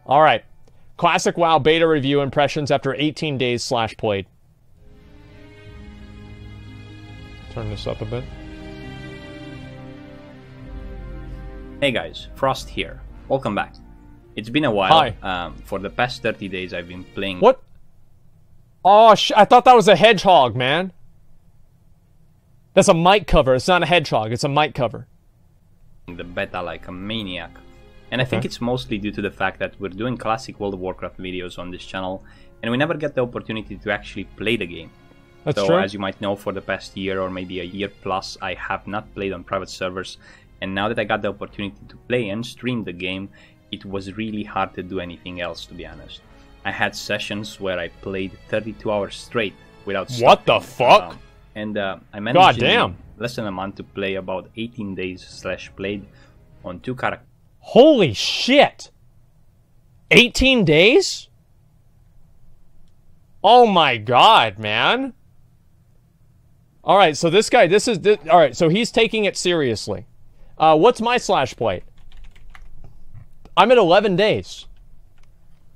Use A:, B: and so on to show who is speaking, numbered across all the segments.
A: All right. Classic WoW beta review impressions after 18 days / played. Turn this up a bit.
B: Hey guys, Frost here. Welcome back. It's been a while.
A: Hi.
B: For the past 30 days I've been playing...
A: What? Oh, I thought that was a hedgehog, man. That's a mic cover. It's not a hedgehog. It's a mic cover.
B: ...the beta like a maniac. And I think it's mostly due to the fact that we're doing classic World of Warcraft videos on this channel, and we never get the opportunity to actually play the game.
A: That's
B: so,
A: true.
B: as you might know, for the past year or maybe a year plus, I have not played on private servers. And now that I got the opportunity to play and stream the game, it was really hard to do anything else, to be honest. I had sessions where I played 32 hours straight without stopping.
A: What the fuck?
B: I managed
A: damn.
B: in less than a month to play about 18 days / played on 2 characters.
A: Holy shit! 18 days? Oh my god, man. Alright, so this guy, alright, so he's taking it seriously. What's my / plate? I'm at 11 days.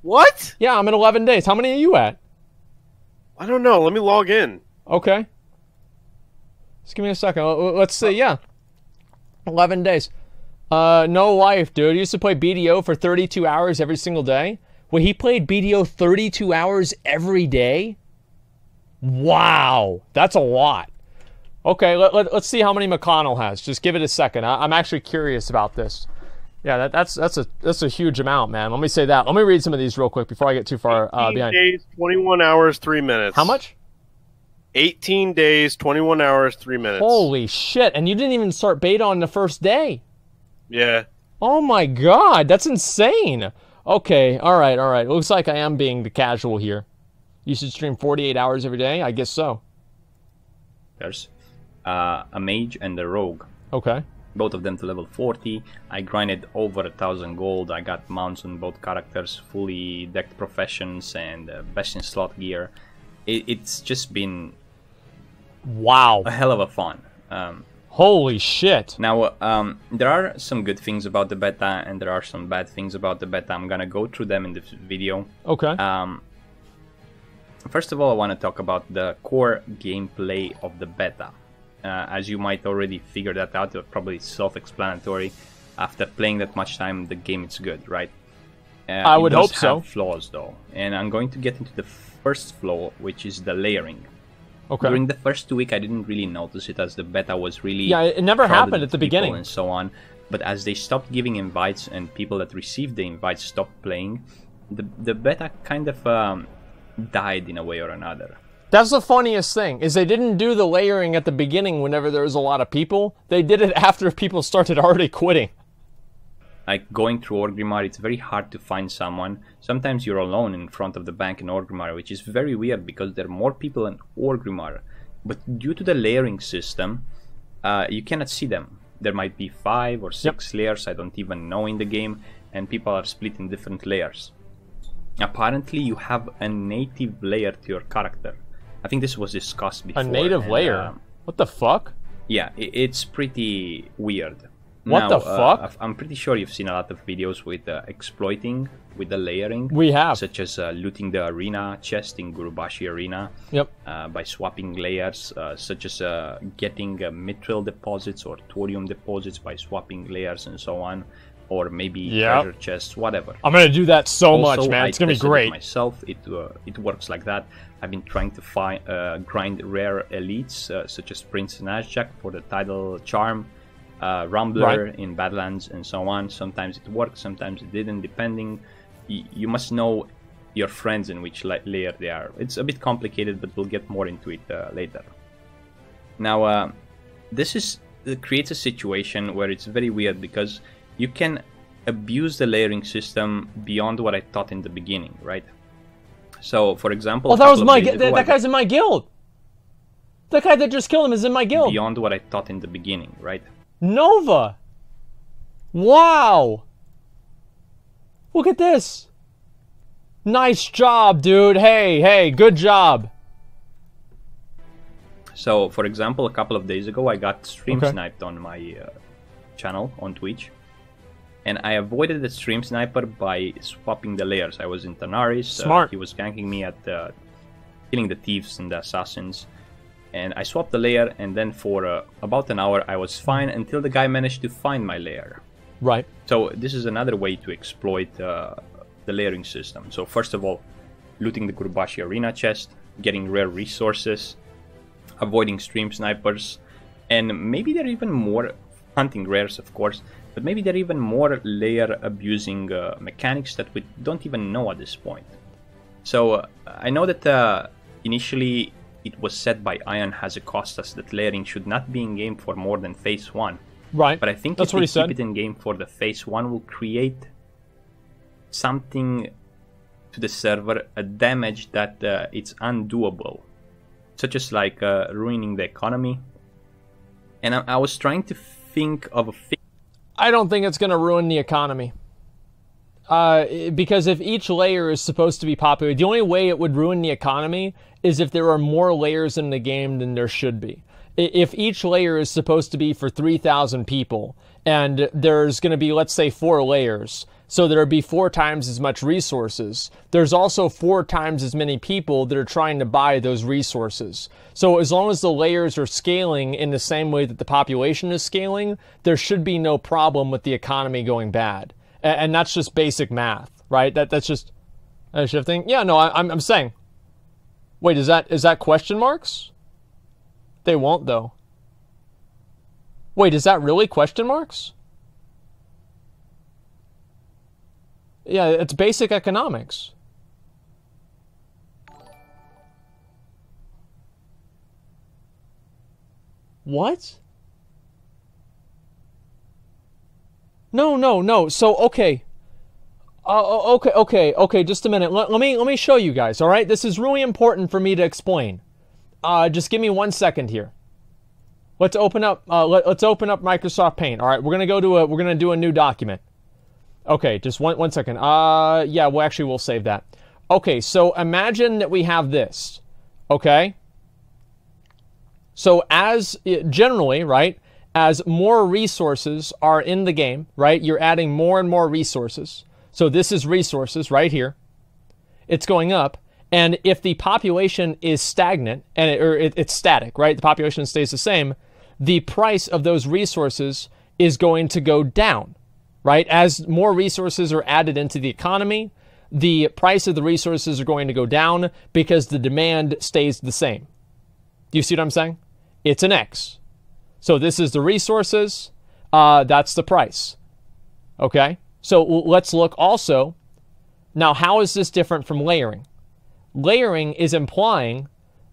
C: What?
A: Yeah, I'm at 11 days. How many are you at?
C: I don't know. Let me log in.
A: Okay. Just give me a second. Let's see, yeah. 11 days. No life, dude. He used to play BDO for 32 hours every single day. Wait, he played BDO 32 hours every day? Wow. That's a lot. Okay, let's see how many McConnell has. Just give it a second. I'm actually curious about this. Yeah, that's a huge amount, man. Let me say that. Let me read some of these real quick before I get too far
C: 18
A: behind.
C: days, 21 hours, 3 minutes.
A: How much?
C: 18 days, 21 hours, 3 minutes.
A: Holy shit. And you didn't even start beta on the first day.
C: Yeah.
A: Oh my god, that's insane. Okay, alright. Looks like I am being the casual here. You should stream 48 hours every day? I guess so.
B: There's a mage and a rogue.
A: Okay.
B: Both of them to level 40. I grinded over 1,000 gold. I got mounts on both characters, fully decked professions, and best in slot gear. It's just been...
A: Wow.
B: A hell of a fun.
A: Holy shit.
B: Now, there are some good things about the beta, and there are some bad things about the beta. I'm gonna go through them in this video.
A: Okay.
B: First of all, I want to talk about the core gameplay of the beta. As you might already figure that out, it's probably self-explanatory. After playing that much time, the game is good, right?
A: I would hope so.
B: It does have flaws, though. And I'm going to get into the first flaw, which is the layering.
A: Okay.
B: During the first 2 weeks, I didn't really notice it, as the beta was really...
A: Yeah, it never happened at the beginning.
B: And so on. But as they stopped giving invites and people that received the invites stopped playing, the beta kind of died in a way or another.
A: That's the funniest thing, is they didn't do the layering at the beginning whenever there was a lot of people. They did it after people started already quitting.
B: Like going through Orgrimmar, it's very hard to find someone. Sometimes you're alone in front of the bank in Orgrimmar, which is very weird because there are more people in Orgrimmar. But due to the layering system, you cannot see them. There might be 5 or 6 layers, I don't even know in the game, and people are split in different layers. Apparently you have a native layer to your character. I think this was discussed before.
A: A native layer? What the fuck?
B: Yeah, it's pretty weird.
A: What the fuck?
B: I'm pretty sure you've seen a lot of videos with exploiting with the layering.
A: We have.
B: Such as looting the arena chest in Gurubashi Arena.
A: Yep.
B: By swapping layers, such as getting mithril deposits or thorium deposits by swapping layers and so on. Or maybe treasure chests, whatever.
A: I'm gonna do that so
B: also,
A: much, man. It's gonna be great.
B: Myself, it works like that. I've been trying to grind rare elites, such as Prince Nazjak for the title charm, Rumbler in Badlands, and so on. Sometimes it worked, sometimes it didn't, depending. You must know your friends in which layer they are. It's a bit complicated, but we'll get more into it later. Now, this creates a situation where it's very weird because you can abuse the layering system beyond what I thought in the beginning, right? So, for example...
A: Oh, that was my... That guy's in my guild! That guy that just killed him is in my guild!
B: Beyond what I thought in the beginning, right?
A: Nova! Wow! Look at this! Nice job, dude! Hey, good job!
B: So, for example, a couple of days ago, I got stream sniped on my channel on Twitch. And I avoided the stream sniper by swapping the layers. I was in Tanaris.
A: Smart.
B: He was ganking me at killing the thieves and the assassins. And I swapped the layer, and then for about an hour I was fine until the guy managed to find my layer.
A: Right.
B: So this is another way to exploit the layering system. So first of all, looting the Gurbashi arena chest, getting rare resources, avoiding stream snipers, and maybe there are even more hunting rares, of course, but maybe there are even more layer abusing mechanics that we don't even know at this point. So I know that initially it was said by Ion Hazakostas that layering should not be in game for more than phase 1.
A: Right.
B: But I think
A: that's
B: if
A: what
B: we
A: he said.
B: keep it in game for the phase 1, will create something to the server, a damage that it's undoable, such as like ruining the economy. And I was trying to think of a fix.
A: I don't think it's going to ruin the economy. Because if each layer is supposed to be popular, the only way it would ruin the economy is if there are more layers in the game than there should be. If each layer is supposed to be for 3,000 people, and there's going to be, let's say, 4 layers, so there would be 4 times as much resources. There's also 4 times as many people that are trying to buy those resources. So as long as the layers are scaling in the same way that the population is scaling, there should be no problem with the economy going bad. And that's just basic math, right? That's just shifting. Yeah, no, I'm saying. Wait, is that question marks? They won't though. Wait, is that really question marks? Yeah, it's basic economics. What? No. So, okay. Okay, just a minute. Let me show you guys, all right? This is really important for me to explain. Just give me 1 second here. Let's open up let's open up Microsoft Paint. All right, we're going to do a new document. Okay, just one second. Yeah, we'll save that. Okay, so imagine that we have this. Okay? So as generally, right, as more resources are in the game, right, you're adding more and more resources. So this is resources right here. It's going up. And if the population is stagnant, it's static, right, the population stays the same, the price of those resources is going to go down, right? As more resources are added into the economy, the price of the resources are going to go down because the demand stays the same. Do you see what I'm saying? It's an X. So this is the resources, that's the price. Okay? So let's look also, now how is this different from layering? Layering is implying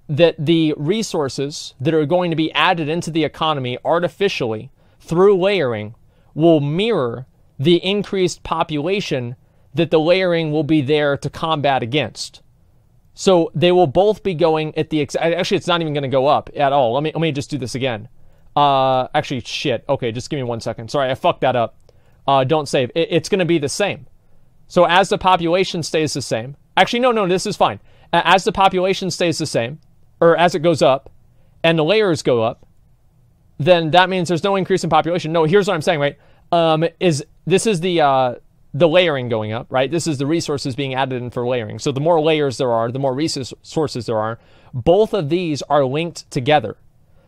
A: that the resources that are going to be added into the economy artificially through layering will mirror the increased population that the layering will be there to combat against. So they will both be going at the actually it's not even going to go up at all. Let me just do this again. Actually shit. Okay, just give me 1 second. Sorry, I fucked that up. Don't save. It's going to be the same. So as the population stays the same. Actually no, this is fine. As the population stays the same, or as it goes up, and the layers go up, then that means there's no increase in population. No, here's what I'm saying, right? This is the layering going up, right? This is the resources being added in for layering. So the more layers there are, the more resources there are. Both of these are linked together.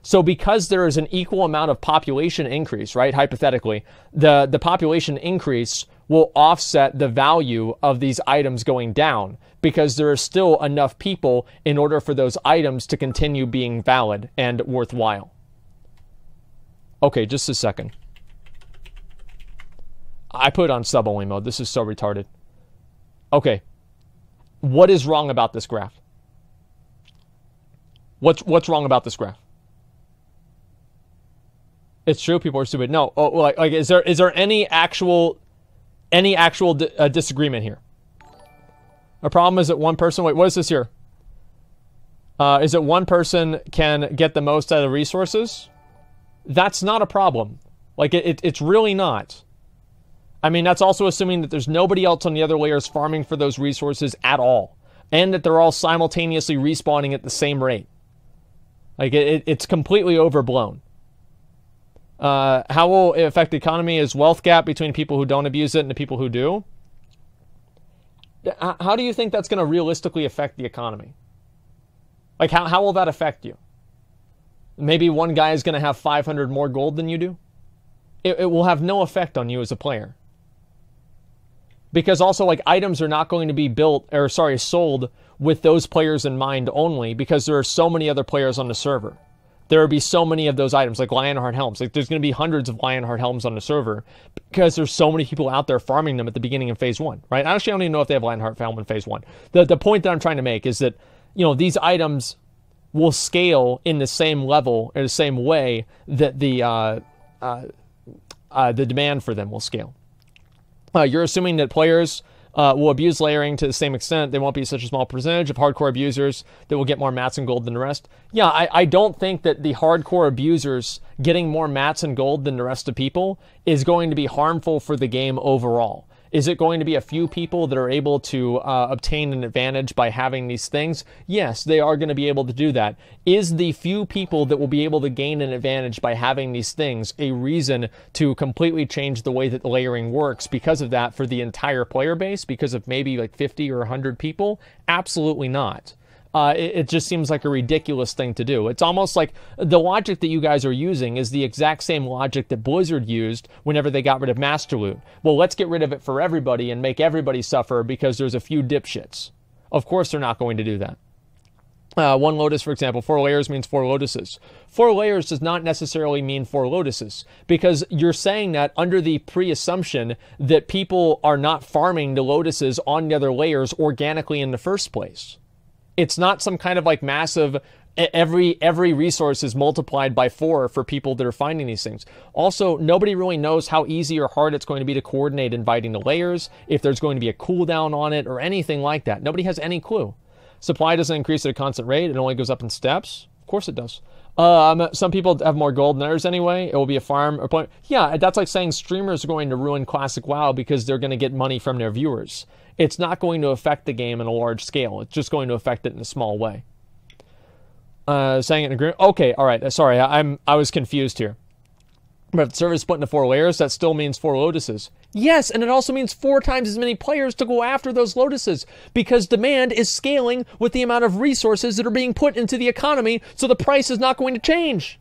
A: So because there is an equal amount of population increase, right, hypothetically, the population increase will offset the value of these items going down because there are still enough people in order for those items to continue being valid and worthwhile. Okay, just a second. I put it on sub-only mode. This is so retarded. Okay. What is wrong about this graph? What's wrong about this graph? It's true, people are stupid. No, like is there any actual disagreement here? A problem is that one person. Wait, what is this here? Is it one person can get the most out of the resources? That's not a problem. Like it's really not. I mean, that's also assuming that there's nobody else on the other layers farming for those resources at all, and that they're all simultaneously respawning at the same rate. Like it's completely overblown. How will it affect the economy? Is wealth gap between people who don't abuse it and the people who do? How do you think that's going to realistically affect the economy? Like, how will that affect you? Maybe one guy is going to have 500 more gold than you do? It will have no effect on you as a player. Because also, like, items are not going to be sold with those players in mind only, because there are so many other players on the server. There will be so many of those items, like Lionheart helms. Like, there's going to be hundreds of Lionheart helms on the server because there's so many people out there farming them at the beginning of Phase 1, right? I actually don't even know if they have Lionheart helm in Phase 1. The point that I'm trying to make is that, you know, these items will scale in the same level, in the same way that the demand for them will scale. You're assuming that players will abuse layering to the same extent. They won't be such a small percentage of hardcore abusers that will get more mats and gold than the rest. Yeah, I don't think that the hardcore abusers getting more mats and gold than the rest of people is going to be harmful for the game overall. Is it going to be a few people that are able to obtain an advantage by having these things? Yes, they are going to be able to do that. Is the few people that will be able to gain an advantage by having these things a reason to completely change the way that the layering works because of that for the entire player base, because of maybe like 50 or 100 people? Absolutely not. It just seems like a ridiculous thing to do. It's almost like the logic that you guys are using is the exact same logic that Blizzard used whenever they got rid of Master Loot. Well, let's get rid of it for everybody and make everybody suffer because there's a few dipshits. Of course they're not going to do that. One lotus, for example, 4 layers means 4 lotuses. 4 layers does not necessarily mean 4 lotuses, because you're saying that under the pre-assumption that people are not farming the lotuses on the other layers organically in the first place. It's not some kind of like massive, every resource is multiplied by 4 for people that are finding these things. Also, nobody really knows how easy or hard it's going to be to coordinate inviting the layers, if there's going to be a cooldown on it or anything like that. Nobody has any clue. Supply doesn't increase at a constant rate. It only goes up in steps. Of course it does. Some people have more gold than others anyway. It will be a farm. Yeah, that's like saying streamers are going to ruin Classic WoW because they're going to get money from their viewers. It's not going to affect the game in a large scale. It's just going to affect it in a small way. Saying it in agreement. Okay, all right. Sorry, I was confused here. But if the server is split into 4 layers, that still means 4 lotuses. Yes, and it also means 4 times as many players to go after those lotuses, because demand is scaling with the amount of resources that are being put into the economy, so the price is not going to change.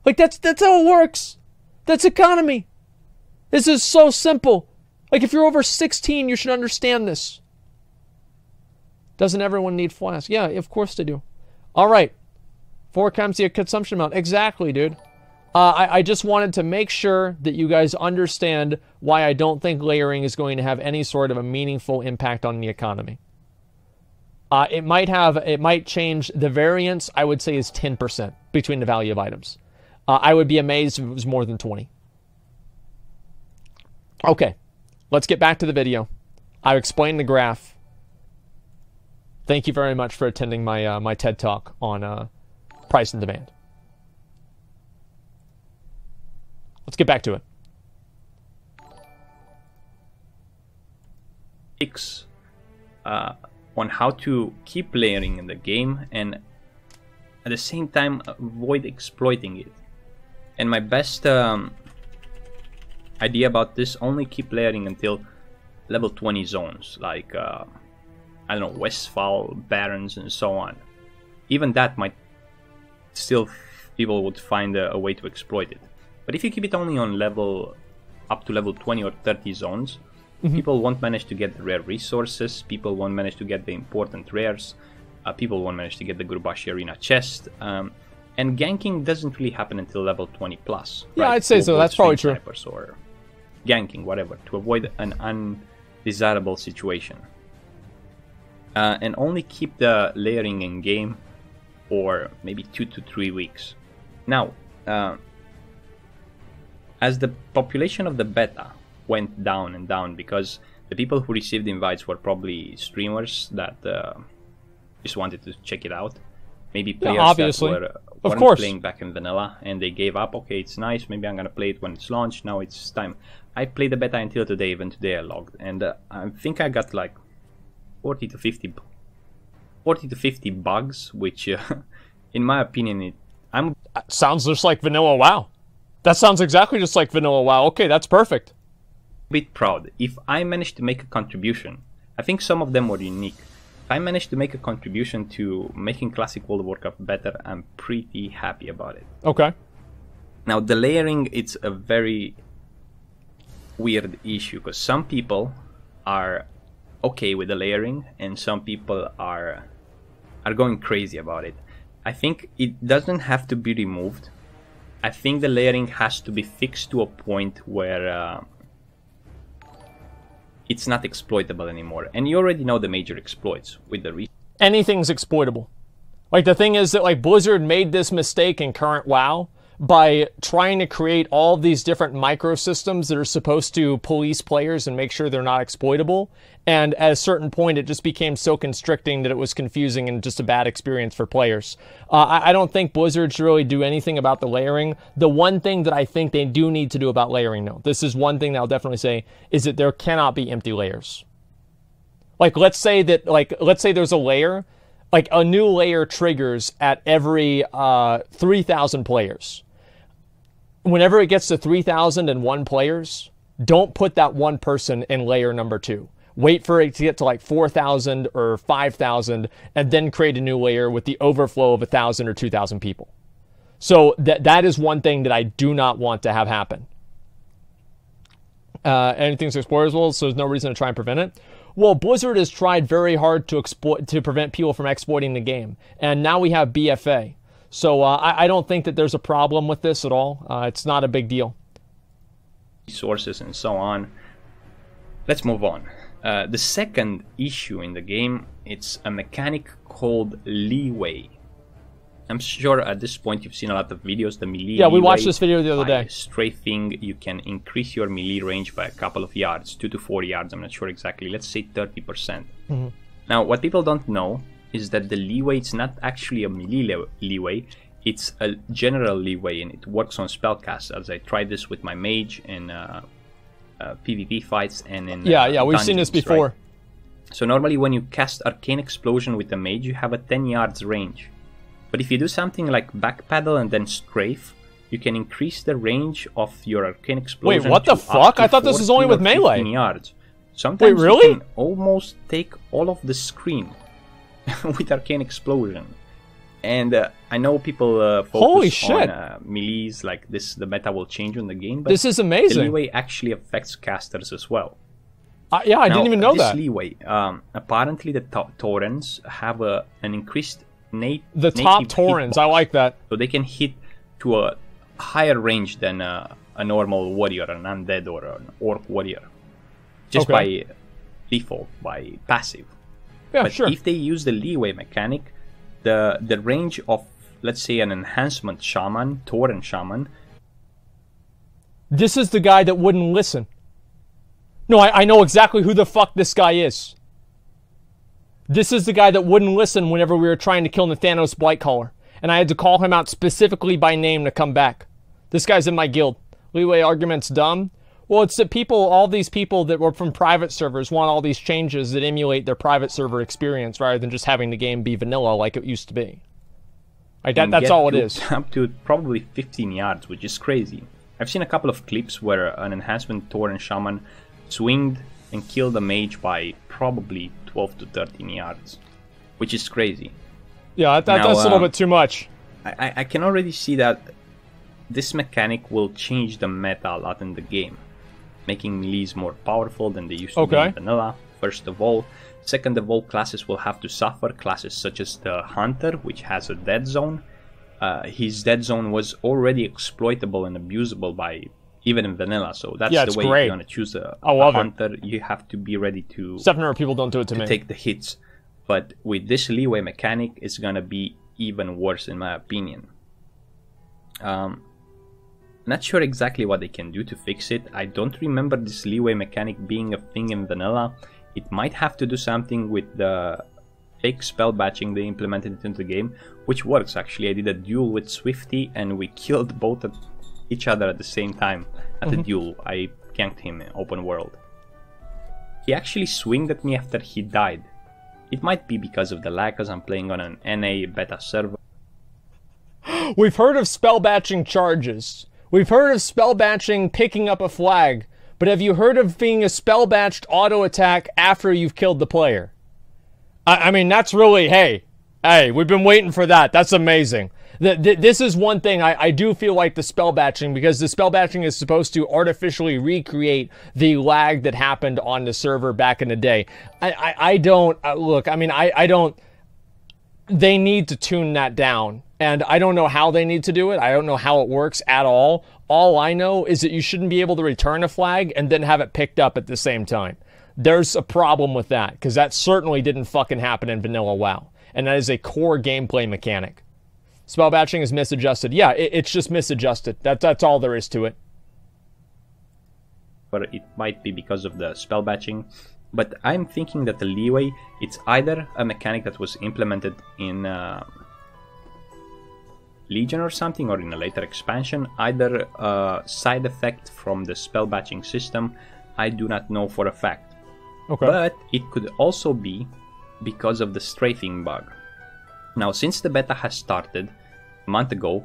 A: Like, that's how it works. That's economy. This is so simple. Like, if you're over 16, you should understand this. Doesn't everyone need flasks? Yeah, of course they do. All right. 4 times the consumption amount. Exactly, dude. I just wanted to make sure that you guys understand why I don't think layering is going to have any sort of a meaningful impact on the economy. It might change the variance, I would say, is 10% between the value of items. I would be amazed if it was more than 20. Okay, let's get back to the video. I explained the graph. Thank you very much for attending my my TED Talk on price and demand. Let's get back to it.
B: On how to keep layering in the game and at the same time avoid exploiting it. And my best idea about this: only keep layering until level 20 zones, like I don't know, Westfall, Barons, and so on. Even that might still, people would find a way to exploit it. But if you keep it only on up to level 20 or 30 zones, people won't manage to get the rare resources, people won't manage to get the important rares, people won't manage to get the Gurubashi Arena chest, and ganking doesn't really happen until level 20 plus.
A: Yeah,
B: right?
A: I'd say so, that's probably true.
B: Or ganking, whatever, to avoid an undesirable situation. And only keep the layering in game for maybe 2 to 3 weeks. Now, as the population of the beta went down and down, because the people who received invites were probably streamers that just wanted to check it out. Maybe players that weren't playing back in vanilla and they gave up. Okay, it's nice, maybe I'm gonna play it when it's launched, now it's time. I played the beta until today, even today I logged, and I think I got like 40 to 50 bugs, which in my opinion,
A: sounds just like vanilla WoW. That sounds exactly just like vanilla WoW. Okay, that's perfect.
B: Bit proud. If I managed to make a contribution, I think some of them were unique. If I managed to make a contribution to making Classic World of Warcraft better, I'm pretty happy about it.
A: Okay.
B: Now, the layering, it's a very weird issue, because some people are okay with the layering, and some people are going crazy about it. I think it doesn't have to be removed. I think the layering has to be fixed to a point where it's not exploitable anymore. And you already know the major exploits with the
A: anything's exploitable. Like, the thing is that, like, Blizzard made this mistake in current WoW by trying to create all these different microsystems that are supposed to police players and make sure they're not exploitable. And at a certain point, it just became so constricting that it was confusing and just a bad experience for players. I don't think Blizzard should really do anything about the layering. The one thing that I think they do need to do about layering, though, this is one thing that I'll definitely say, is that there cannot be empty layers. Like, let's say there's a layer, like a new layer triggers at every 3,000 players. Whenever it gets to 3,001 players, don't put that one person in layer number 2. Wait for it to get to like 4,000 or 5,000, and then create a new layer with the overflow of 1,000 or 2,000 people. So that is one thing that I do not want to have happen. Anything's exploitable, so there's no reason to try and prevent it. Well, Blizzard has tried very hard to prevent people from exploiting the game, and now we have BFA. So I don't think that there's a problem with this at all. It's not a big deal.
B: Resources and so on. Let's move on. The second issue in the game, it's a mechanic called leeway. I'm sure at this point you've seen a lot of videos. The melee.
A: Yeah, we watched this video the other day.
B: Strafing, you can increase your melee range by a couple of yards, 2 to 4 yards. I'm not sure exactly. Let's say 30%. Mm-hmm. Now, what people don't know is that the leeway, it's not actually a melee leeway, it's a general leeway, and it works on spellcast, as I tried this with my mage in PvP fights and in
A: yeah, we've seen this before.
B: Right? So normally when you cast Arcane Explosion with the mage, you have a 10 yards range. But if you do something like backpedal and then strafe, you can increase the range of your Arcane Explosion.
A: Wait, what the fuck? I thought this was only with melee.
B: Yards. Sometimes
A: wait, really?
B: You can almost take all of the screen with Arcane Explosion. And I know people focus on melees like this. The meta will change in the game, but
A: this is amazing.
B: The leeway actually affects casters as well.
A: Yeah, I didn't even know that.
B: This leeway, apparently the top Taurens have an increased
A: the top Taurens, I like that.
B: So they can hit to a higher range than a normal warrior, an undead or an orc warrior. Just by default, by passive.
A: Yeah,
B: but
A: sure.
B: If they use the leeway mechanic, the range of, let's say, an enhancement shaman, Tauren shaman.
A: This is the guy that wouldn't listen. No, I know exactly who the fuck this guy is. This is the guy that wouldn't listen whenever we were trying to kill Nathanos Blightcaller. And I had to call him out specifically by name to come back. This guy's in my guild. Leeway argument's dumb. Well, it's that all these people that were from private servers want all these changes that emulate their private server experience rather than just having the game be vanilla like it used to be. Like that's all it is.
B: Up to probably 15 yards, which is crazy. I've seen a couple of clips where an enhancement Tauren shaman swinged and killed a mage by probably 12 to 13 yards, which is crazy.
A: Yeah, that's a little bit too much.
B: I can already see that this mechanic will change the meta a lot in the game, making melees more powerful than they used to be in vanilla, first of all. Second of all, classes will have to suffer. Classes such as the Hunter, which has a dead zone. His dead zone was already exploitable and abusable by even in vanilla, so that's the way you're going to choose a Hunter. You have to be ready to...
A: 700 people don't do it to me.
B: Take the hits. But with this leeway mechanic, it's going to be even worse in my opinion. Not sure exactly what they can do to fix it. I don't remember this leeway mechanic being a thing in vanilla. It might have to do something with the fake spell batching they implemented it into the game, which works actually. I did a duel with Swifty and we killed both of each other at the same time at the duel. I ganked him in open world. He actually swinged at me after he died. It might be because of the lag, because I'm playing on an NA beta server.
A: We've heard of spell batching charges. We've heard of spell batching picking up a flag, but have you heard of being a spell batched auto attack after you've killed the player? I mean, that's really, hey, we've been waiting for that. That's amazing. This is one thing I do feel like the spell batching, because the spell batching is supposed to artificially recreate the lag that happened on the server back in the day. I don't, look, I mean, I don't, they need to tune that down. And I don't know how they need to do it. I don't know how it works at all. All I know is that you shouldn't be able to return a flag and then have it picked up at the same time. There's a problem with that, because that certainly didn't fucking happen in vanilla WoW. And that is a core gameplay mechanic. Spell batching is misadjusted. Yeah, it's just misadjusted. That's all there is to it.
B: But it might be because of the spell batching. But I'm thinking that the leeway, it's either a mechanic that was implemented in Legion or something, or in a later expansion, either a side effect from the spell batching system. I do not know for a fact.
A: Okay.
B: But it could also be because of the strafing bug. Now, since the beta has started a month ago,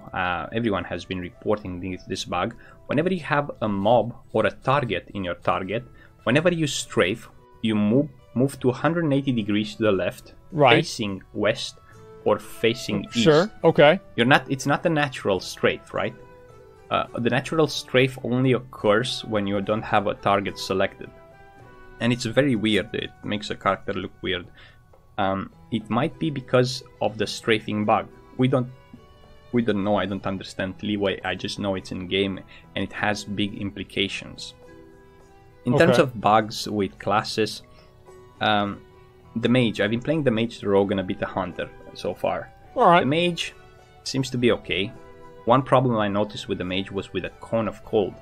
B: everyone has been reporting this bug. Whenever you have a mob or a target in your target, whenever you strafe, you move to 180 degrees to the left,
A: right,
B: facing west or facing east.
A: Sure, okay.
B: It's not a natural strafe, right? The natural strafe only occurs when you don't have a target selected. And it's very weird. It makes a character look weird. It might be because of the strafing bug. We don't know. I don't understand leeway. I just know it's in game and it has big implications. In terms of bugs with classes, the mage. I've been playing the mage, the rogue, and a bit the hunter so far.
A: All right.
B: The mage seems to be okay. One problem I noticed with the mage was with a cone of cold.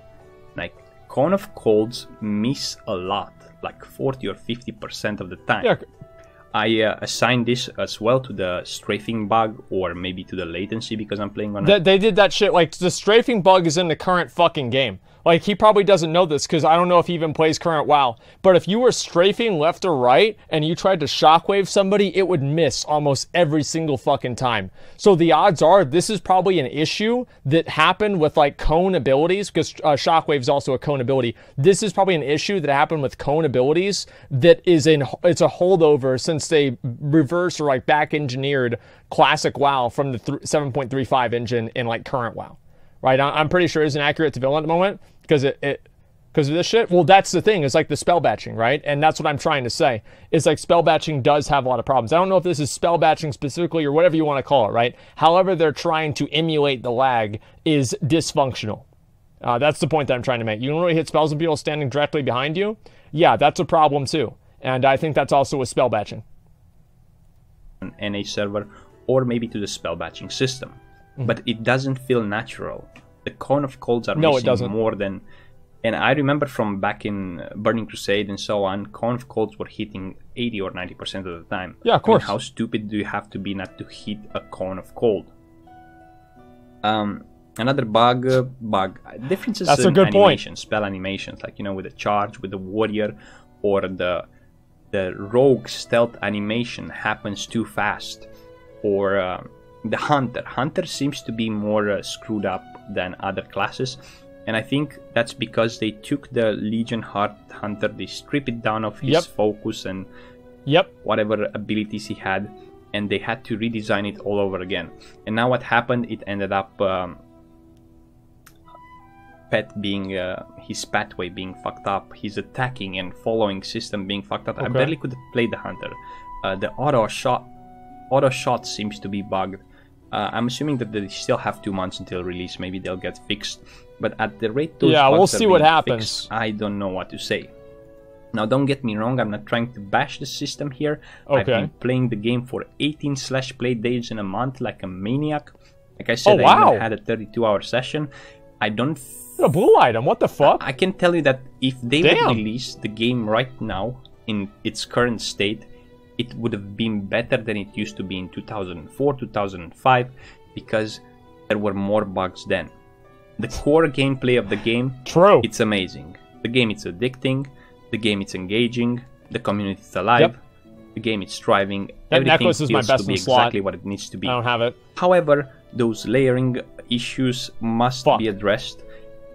B: Like, cone of colds miss a lot, like 40 or 50% of the time.
A: Yeah.
B: I assigned this as well to the strafing bug, or maybe to the latency, because I'm playing on
A: They did that shit. Like, the strafing bug is in the current fucking game. Like, he probably doesn't know this, because I don't know if he even plays current WoW. But if you were strafing left or right, and you tried to shockwave somebody, it would miss almost every single fucking time. So the odds are this is probably an issue that happened with, like, cone abilities, because shockwave is also a cone ability. This is probably an issue that happened with cone abilities that is it's a holdover since they reverse or, like, back engineered classic WoW from the 7.35 engine in, like, current WoW. Right, I'm pretty sure it's an accurate development at the moment because because of this shit. Well, that's the thing. It's like the spell batching, right? And that's what I'm trying to say. It's like spell batching does have a lot of problems. I don't know if this is spell batching specifically or whatever you want to call it, right? However, they're trying to emulate the lag is dysfunctional. That's the point that I'm trying to make. You don't really hit spells with people standing directly behind you. Yeah, that's a problem too. And I think that's also with spell batching.
B: An NA server, or maybe to the spell batching system. But it doesn't feel natural. The cone of colds are missing more than... And I remember from back in Burning Crusade and so on, cone of colds were hitting 80 or 90% of the time.
A: Yeah, of course.
B: I mean, how stupid do you have to be not to hit a cone of cold? Another bug, differences
A: That's
B: in
A: a good
B: animations,
A: point.
B: Spell animations, like, you know, with the charge, with the warrior, or the rogue stealth animation happens too fast, or... the hunter seems to be more screwed up than other classes, and I think that's because they took the Legion hunter, they stripped it down of his focus and whatever abilities he had, and they had to redesign it all over again. And now what happened, it ended up his pathway being fucked up, his attacking and following system being fucked up. I barely could play the hunter. The auto shot seems to be bugged. I'm assuming that they still have 2 months until release. Maybe they'll get fixed. But at the rate those bugs
A: we'll see what happens.
B: Fixed, I don't know what to say. Now, don't get me wrong. I'm not trying to bash the system here. I've been playing the game for 18/play days in a month like a maniac. Like I said, I even had a 32-hour session. I don't...
A: A blue item, what the fuck?
B: I can tell you that if they would release the game right now in its current state, it would have been better than it used to be in 2004, 2005, because there were more bugs then. The core gameplay of the game, it's amazing. The game is addicting, the game is engaging, the community is alive, the game is thriving.
A: That necklace is my best
B: to be
A: in slot.
B: exactly what it needs to be.
A: I don't have it.
B: However, those layering issues must be addressed,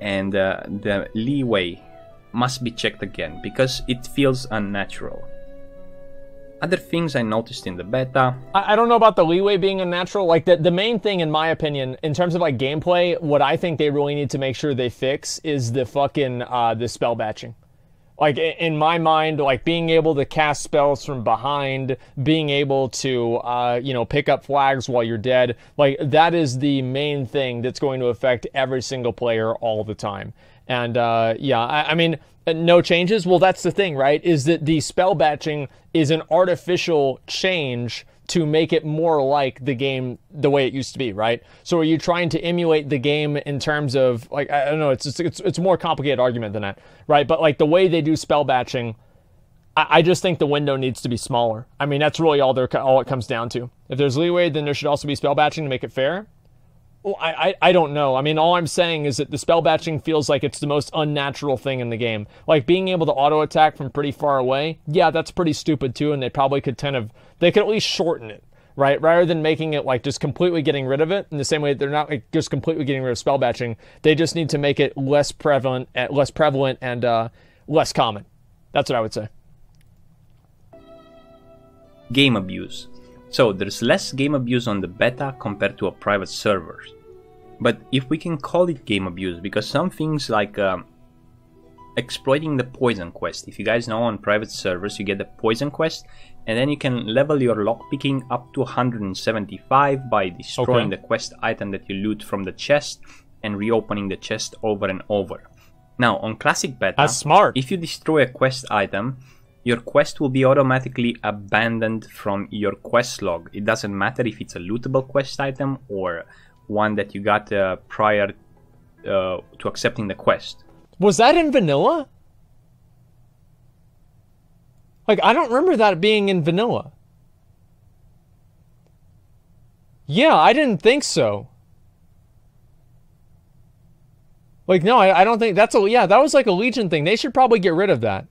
B: and the leeway must be checked again because it feels unnatural. Other things I noticed in the beta.
A: I don't know about the leeway being unnatural. Like the main thing, in my opinion, in terms of like gameplay, what I think they really need to make sure they fix is the fucking the spell batching. Like in my mind, like being able to cast spells from behind, being able to you know, pick up flags while you're dead, like that is the main thing that's going to affect every single player all the time. And yeah, I mean, no changes. Well, that's the thing, right? Is that the spell batching is an artificial change to make it more like the game the way it used to be, right? So are you trying to emulate the game in terms of, like, I don't know, it's a more complicated argument than that, right? But like the way they do spell batching, I just think the window needs to be smaller. I mean, that's really all it comes down to. If there's leeway, then there should also be spell batching to make it fair. Well, I don't know. I mean, all I'm saying is that the spell batching feels like it's the most unnatural thing in the game. Like being able to auto attack from pretty far away, yeah, that's pretty stupid too, and they probably could they could at least shorten it, right? Rather than making it like just completely getting rid of it, in the same way they're not like just completely getting rid of spell batching, they just need to make it less prevalent and less common. That's what I would say.
B: Game abuse. So there's less game abuse on the beta compared to a private server. But if we can call it game abuse, because some things like exploiting the poison quest. If you guys know, on private servers you get the poison quest, and then you can level your lockpicking up to 175 by destroying the quest item that you loot from the chest and reopening the chest over and over. Now on classic beta,
A: that's smart.
B: If you destroy a quest item, your quest will be automatically abandoned from your quest log. It doesn't matter if it's a lootable quest item or one that you got prior to accepting the quest.
A: Was that in vanilla? Like, I don't remember that being in vanilla. Yeah, I didn't think so. Like, no, I don't think that's yeah, that was like a Legion thing. They should probably get rid of that.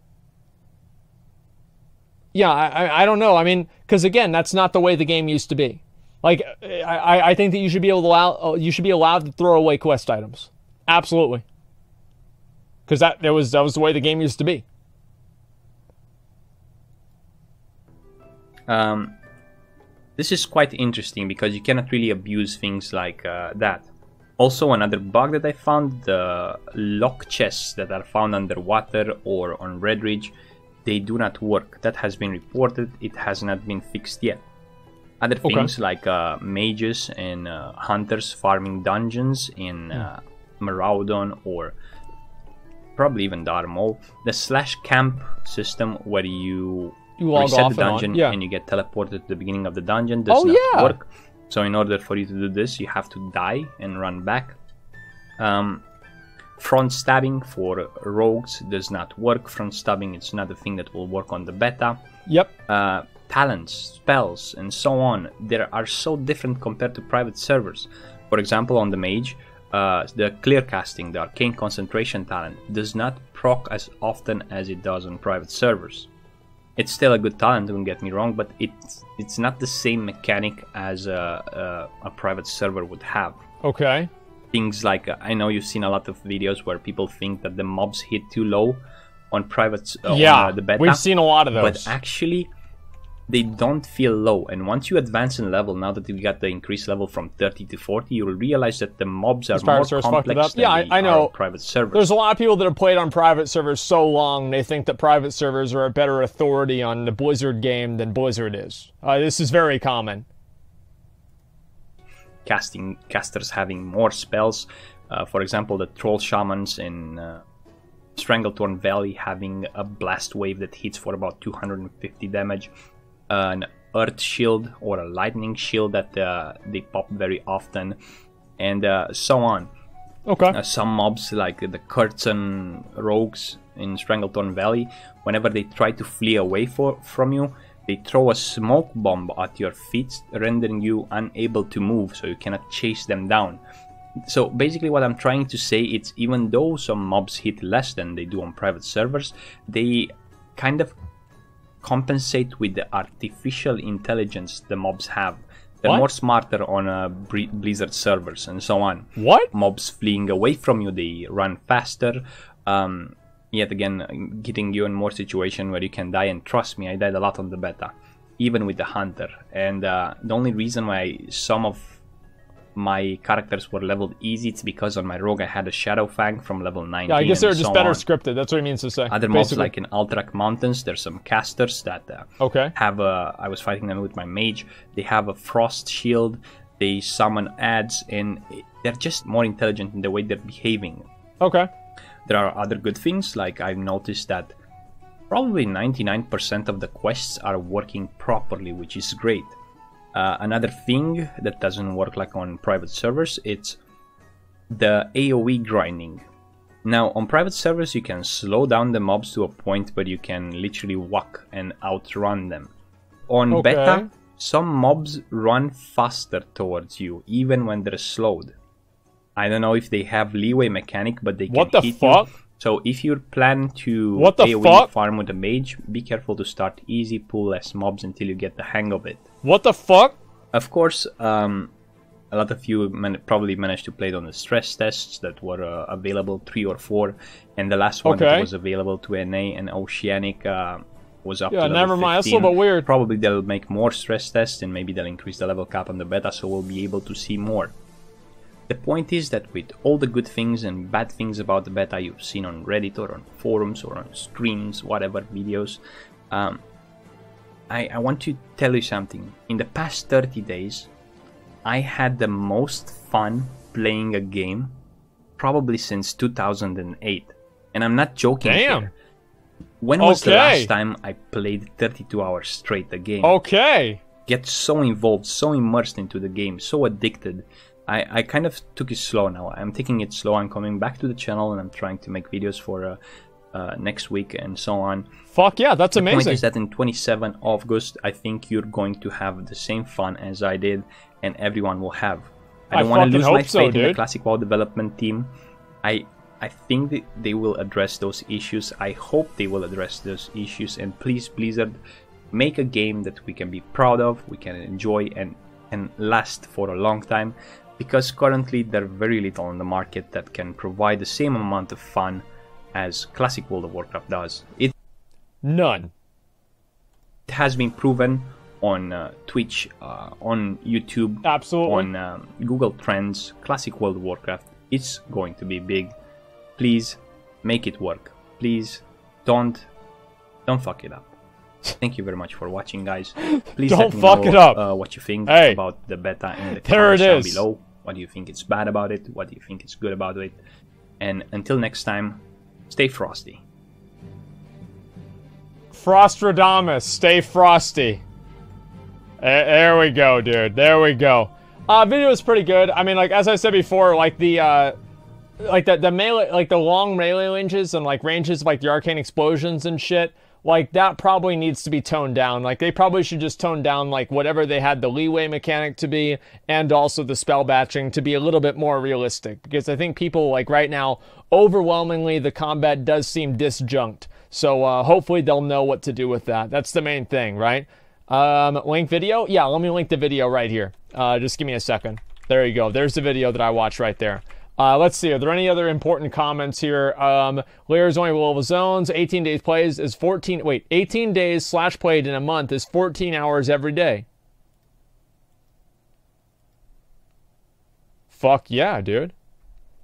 A: Yeah, I don't know. I mean, because again, that's not the way the game used to be. Like, I think that you should be allowed to throw away quest items. Absolutely. Because that was the way the game used to be.
B: This is quite interesting because you cannot really abuse things like that. Also, another bug that I found, the lock chests that are found underwater or on Red Ridge, they do not work. That has been reported. It has not been fixed yet. Other things like mages and hunters farming dungeons in Maraudon or probably even Darmo. The /camp system where you reset the dungeon and you get teleported to the beginning of the dungeon does not work. So in order for you to do this, you have to die and run back. Front stabbing for rogues does not work. Front stabbing is not a thing that will work on the beta.
A: Yep.
B: Talents, spells, and so on, they are so different compared to private servers. For example, on the mage, the clear casting, the arcane concentration talent, does not proc as often as it does on private servers. It's still a good talent, don't get me wrong, but it's not the same mechanic as a private server would have.
A: Okay.
B: Things like, I know you've seen a lot of videos where people think that the mobs hit too low on private on the beta.
A: We've seen a lot of those.
B: But actually, they don't feel low. And once you advance in level, now that you got the increased level from 30 to 40, you'll realize that the mobs are more complex than
A: I know.
B: Private servers.
A: There's a lot of people that have played on private servers so long, they think that private servers are a better authority on the Blizzard game than Blizzard is. This is very common.
B: Casters having more spells. For example, the Troll Shamans in Stranglethorn Valley having a blast wave that hits for about 250 damage. An Earth Shield or a Lightning Shield that they pop very often. And so on.
A: Okay.
B: Some mobs like the Curtain Rogues in Stranglethorn Valley, whenever they try to flee away from you, they throw a smoke bomb at your feet, rendering you unable to move, so you cannot chase them down. So basically what I'm trying to say is, even though some mobs hit less than they do on private servers, they kind of compensate with the artificial intelligence the mobs have. They're
A: What?
B: more smarter on Blizzard servers and so on.
A: What?
B: Mobs fleeing away from you, they run faster. Yet again, getting you in more situation where you can die. And trust me, I died a lot on the beta, even with the hunter. And the only reason why some of my characters were leveled easy, it's because on my rogue I had a Shadow Fang from level 19.
A: Yeah, I guess they were just
B: so
A: better
B: on.
A: scripted. That's what he means to say.
B: Other mobs like in Alterac Mountains, there's some casters that
A: okay.
B: have a. I was fighting them with my mage. They have a frost shield. They summon ads, and they're just more intelligent in the way they're behaving.
A: Okay.
B: There are other good things, like I've noticed that probably 99% of the quests are working properly, which is great. Another thing that doesn't work like on private servers, it's the AoE grinding. Now, on private servers, you can slow down the mobs to a point where you can literally walk and outrun them. On beta, some mobs run faster towards you, even when they're slowed. I don't know if they have leeway mechanic, but they can
A: What the
B: hit
A: fuck?
B: you. So if you plan to
A: What the
B: AoE
A: fuck?
B: farm with a mage, be careful to start easy, pull less mobs until you get the hang of it.
A: What the fuck?
B: Of course, a lot of you probably managed to play it on the stress tests that were available, 3 or 4, and the last one that was available to NA and Oceanic was up to level
A: never mind.
B: 15.
A: That's a little bit weird.
B: Probably they'll make more stress tests, and maybe they'll increase the level cap on the beta, so we'll be able to see more. The point is that with all the good things and bad things about the beta you've seen on Reddit or on forums or on streams, whatever, videos, I want to tell you something. In the past 30 days, I had the most fun playing a game probably since 2008. And I'm not joking here. When was the last time I played 32 hours straight a game? Get so involved, so immersed into the game, so addicted. I kind of took it slow now. I'm taking it slow. I'm coming back to the channel and I'm trying to make videos for next week and so on.
A: Fuck yeah, that's amazing.
B: The point is that in 27 August, I think you're going to have the same fun as I did, and everyone will have. I don't want to lose my faith in the Classic WoW development team. I think that they will address those issues. I hope they will address those issues, and please, Blizzard, make a game that we can be proud of, we can enjoy, and last for a long time. Because currently there are very little on the market that can provide the same amount of fun as Classic World of Warcraft does.
A: None.
B: It has been proven on Twitch, on YouTube,
A: absolutely,
B: on Google Trends. Classic World of Warcraft, it's going to be big. Please make it work. Please don't fuck it up. Thank you very much for watching, guys. Please
A: don't
B: let me
A: fuck
B: know
A: it up.
B: What you think about the beta in the comments down below. What do you think it's bad about it? What do you think it's good about it? And until next time, stay frosty.
A: Frostradamus, stay frosty. There we go, dude. There we go. Video is pretty good. I mean, like as I said before, like the melee, like the long melee ranges and like ranges of, like the arcane explosions and shit. Like, that probably needs to be toned down. Like, they probably should just tone down, like, whatever they had the leeway mechanic to be, and also the spell batching to be a little bit more realistic. Because I think people, like, right now, overwhelmingly, the combat does seem disjunct. So, hopefully they'll know what to do with that. That's the main thing, right? Link video? Yeah, let me link the video right here. Just give me a second. There you go. There's the video that I watched right there. Let's see, are there any other important comments here? Layers only level zones, 18 days plays is 18 days / played in a month is 14 hours every day. Fuck yeah, dude.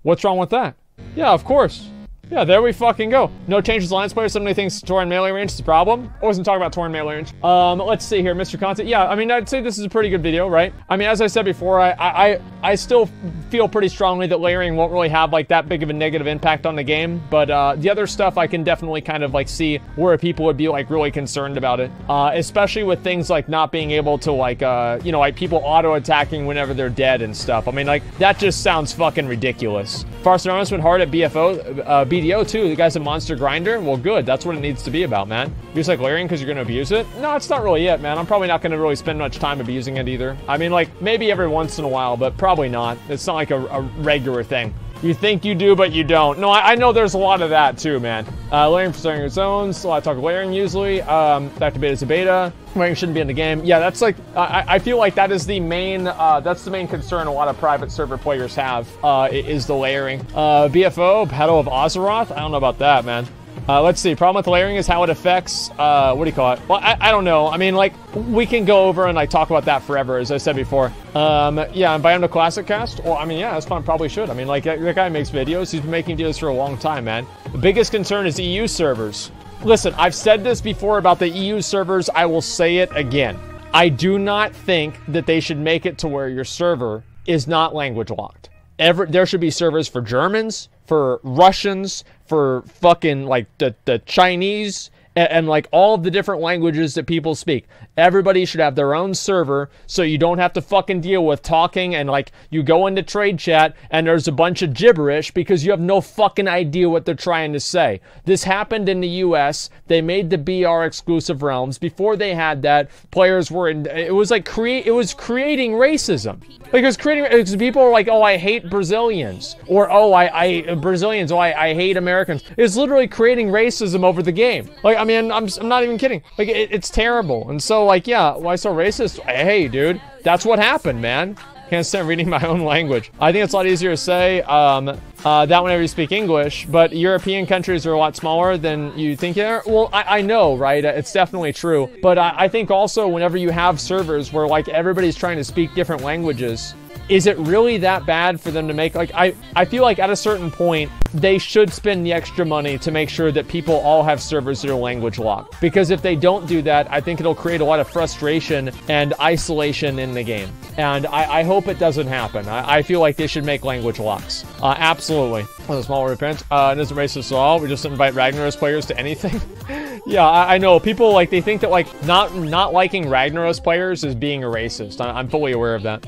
A: What's wrong with that? Yeah, of course. Yeah, there we fucking go. No changes to lines player. Somebody thinks Tauren melee range is a problem. I wasn't talking about Tauren melee range. Let's see here, Mr. Content. Yeah, I mean, I'd say this is a pretty good video, right? I mean, as I said before, I still feel pretty strongly that layering won't really have like that big of a negative impact on the game. But the other stuff, I can definitely kind of like see where people would be like really concerned about it. Especially with things like not being able to like, you know, like people auto attacking whenever they're dead and stuff. I mean, like that just sounds fucking ridiculous. Farceronis went hard at BDO too. The guy's a monster grinder. Well, good. That's what it needs to be about, man. You just like layering because you're going to abuse it? No, it's not really it, man. I'm probably not going to really spend much time abusing it either. I mean, like maybe every once in a while, but probably not. It's not like a regular thing. You think you do, but you don't. No, I know there's a lot of that too, man. Layering for starting your zones. A lot of talk of layering usually. Back to beta to beta. Layering shouldn't be in the game. Yeah, that's like, I feel like that is the main, that's the main concern a lot of private server players have, is the layering. BFO, Battle of Azeroth? I don't know about that, man. Let's see. Problem with layering is how it affects, what do you call it? Well, I don't know. I mean, like, we can go over and, like, talk about that forever, as I said before. Yeah, invite him to Classic Cast? Well, I mean, yeah, that's fine. Probably should. I mean, like, that guy makes videos. He's been making videos for a long time, man. The biggest concern is EU servers. Listen, I've said this before about the EU servers. I will say it again. I do not think that they should make it to where your server is not language locked. There should be servers for Germans, for Russians, for fucking, like, the Chinese, and like all of the different languages that people speak. Everybody should have their own server, so you don't have to fucking deal with talking and, like, you go into trade chat and there's a bunch of gibberish because you have no fucking idea what they're trying to say. This happened in the US. They made the BR exclusive realms. Before they had that, players were in, it was like it was creating racism. Like, because people are like, oh, I hate Brazilians, or oh, Brazilians, oh, I hate Americans. It's literally creating racism over the game. Like, I mean, I'm not even kidding. Like, it's terrible. And so, like, yeah, why so racist? Hey, dude, that's what happened, man. Can't stand reading my own language. I think it's a lot easier to say that whenever you speak English, but European countries are a lot smaller than you think they are. Well, I know, right? It's definitely true. But I think also whenever you have servers where, like, everybody's trying to speak different languages, is it really that bad for them to make, like, I feel like at a certain point, they should spend the extra money to make sure that people all have servers that are language locked. Because if they don't do that, I think it'll create a lot of frustration and isolation in the game. And I hope it doesn't happen. I feel like they should make language locks. Absolutely. Well, small repent. It isn't racist at all. We just invite Ragnaros players to anything. Yeah, I know. People, like, they think that, like, not liking Ragnaros players is being a racist. I'm fully aware of that.